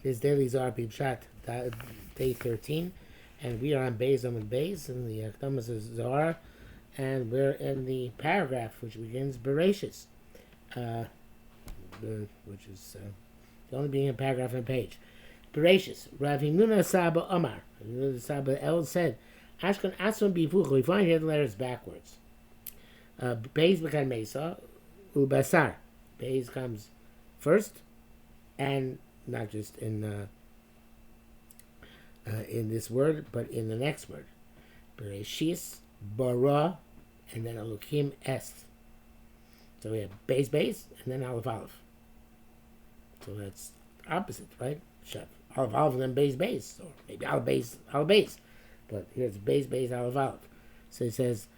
His daily Zohar Pshat, day 13, and we are on Bais and Bais, and the Akdamas is Zohar, and we're in the paragraph which begins Bereshis, uh, which is the only being a paragraph on a page. Bereshis, Rav Himnuna Saba Omar, Saba El said, Ashkan Aswan Bifuch, we find here the letters backwards. Bais Bekan Mesa, Ubasar. Bais comes first, and not just in this word, but in the next word. Bereshis, bara, and then Elohim es. So we have Bais, Bais, and then Aleph, Aleph. So that's opposite, right? Pshat. Aleph, Aleph, and then Bais, Bais. Or maybe Aleph, Bais, Aleph, Bais. But here's Bais, Bais, Aleph, Aleph. So he says,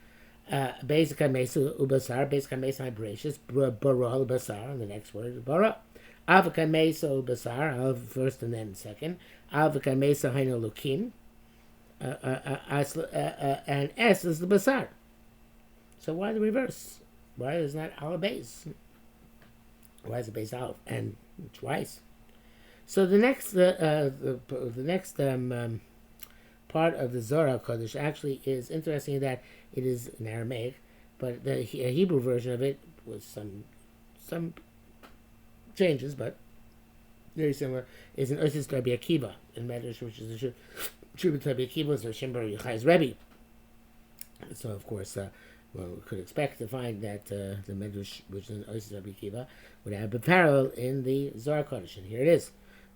Bais Kamesa, Ubasar, Bais Kamesa, Bereshis, bara, Ubasar, and the next word is bara. Avakan Mesa Basar, first and then second. Avakan Mesa Haino Lukim, and S is the Basar. So why the reverse? Why is not Aleph base? Why is it base Aleph? And twice. So the next part of the Zohar Kodesh actually is interesting in that it is in Aramaic, but the Hebrew version of it was some changes, but very similar, is an Osis Rabbi Akiva in Medrash, which is a tribute to Rabbi Akiva, is Shimon Bar Yochai's Rebbe. So, of course, we could expect to find that the Medrash, which is an Osis Rabbi Akiva, would have a parallel in the Zohar Kodesh, and here it is.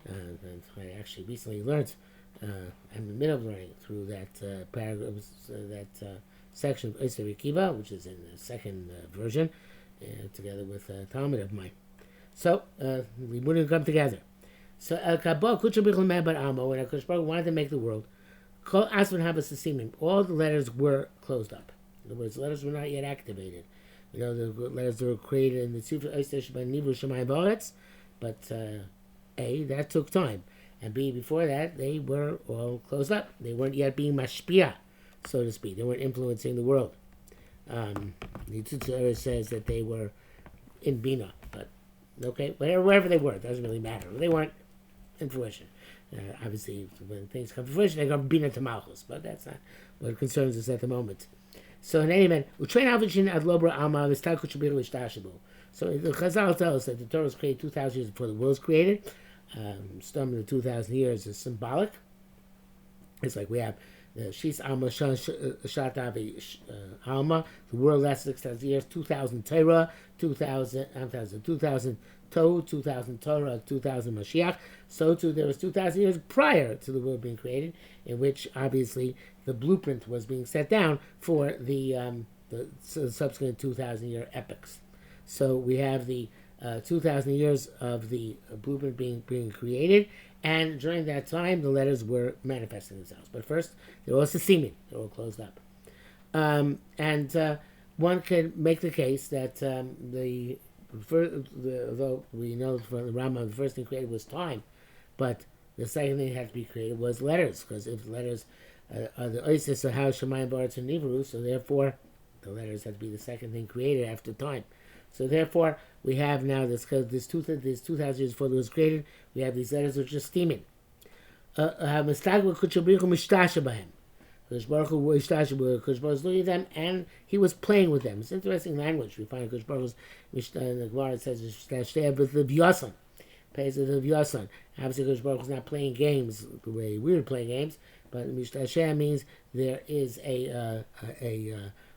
And I actually recently learned, I'm in the middle of learning through that paragraph, that section of Osis Rabbi Akiva, which is in the second version, together with a Talmud of mine. So, we wouldn't come together. So, when HaKadosh Baruch wanted to make the world, all the letters were closed up. In other words, the letters were not yet activated. You know, the letters that were created in the Tzufah Oyster by Nivu Shemayim Ba'aretz, but A, that took time. And B, before that, they were all closed up. They weren't yet being mashpia, so to speak. They weren't influencing the world. The Tzutz says that they were in Bina, but okay, wherever they were, it doesn't really matter. They weren't in fruition. Obviously, when things come to fruition, they go bina to malchus, but that's not what concerns us at the moment. So, in any event, so the Chazal tells us that the Torah was created 2,000 years before the world was created. Some of the 2,000 years is symbolic. It's like we have the Shis Alma Shatavi Alma. The world lasted 6,000 years. 2,000 Torah, 2,000 Tohu, 2,000 Torah, 2,000 Mashiach. So too, there was 2,000 years prior to the world being created, in which obviously the blueprint was being set down for the subsequent 2,000 year epochs. So we have the 2,000 years of the blueprint being created, and during that time, the letters were manifesting themselves. But first, they were all seeming; they were all closed up. One could make the case that although we know from the Rambam, the first thing created was time, but the second thing that had to be created was letters, because if letters are the oasis of how Shemayim Ba'aretz and Nivru, so therefore the letters had to be the second thing created after time. So therefore, we have now this 2,000 years before it was created, we have these letters which are steaming. Kodesh Baruch Hu was looking at them, and he was playing with them. It's interesting language. We find Kodesh Baruch Hu's in the Gemara. It says with the V'yasan, pays with the V'yasan. Obviously, Kodesh Baruch Hu is not playing games the way we were playing games, but Mishtasheh means there is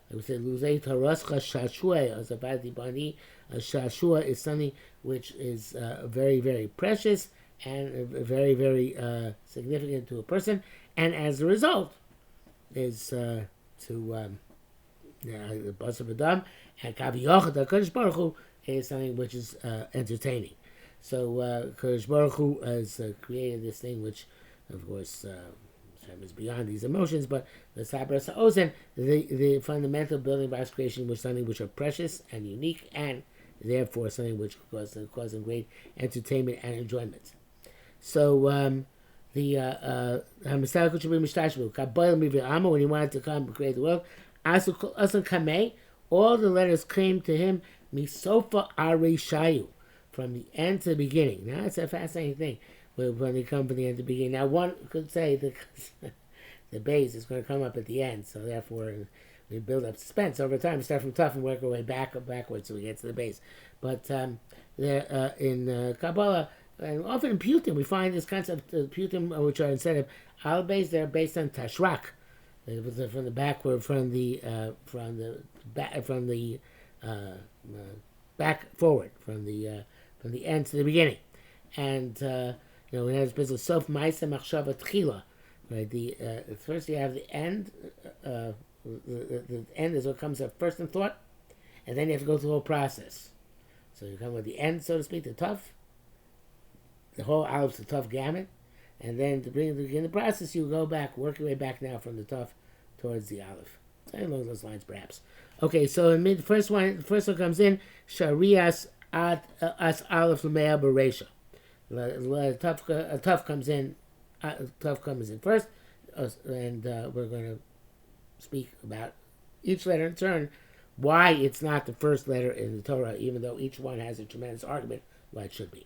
I would say Luzei Tarascha Shashua as a Badi Bani. Shashua is something which is very, very precious and very, very significant to a person, and as a result, is to the Basar Adam, and Kavi Yochad Kodesh Baruch Hu is something which is entertaining. So Kodesh Baruch Hu has created this thing which, of course, is beyond these emotions, but the Sabras Ozen, the fundamental building blocks creation was something which are precious and unique, and therefore something which causing great entertainment and enjoyment. So when he wanted to come and create the world, all the letters came to him misofa arishayu, from the end to the beginning. Now it's a fascinating thing. when they come from the end to the beginning. Now, one could say that the base is going to come up at the end, so therefore we build up suspense over time. We start from tough and work our way backwards so we get to the base. But there in Kabbalah, and often in Putim, we find this concept of Putim, which are instead of al base, they're based on Tashrak. From the backward, from the back forward, from the end to the beginning, and we have this business sof ma'isa machshava tchila, right? First you have the end. The end is what comes up first in thought, and then you have to go through the whole process. So you come with the end, so to speak, the tough, the whole Aleph's the tough gamut, and then to begin the process, you go back, work your way back now from the tough towards the Aleph. Along those lines, perhaps. Okay, so the first one comes in Sharias as Aleph Lamea Beresha. A tough comes in. Tough comes in first, and we're going to speak about each letter in turn. Why it's not the first letter in the Torah, even though each one has a tremendous argument why it should be.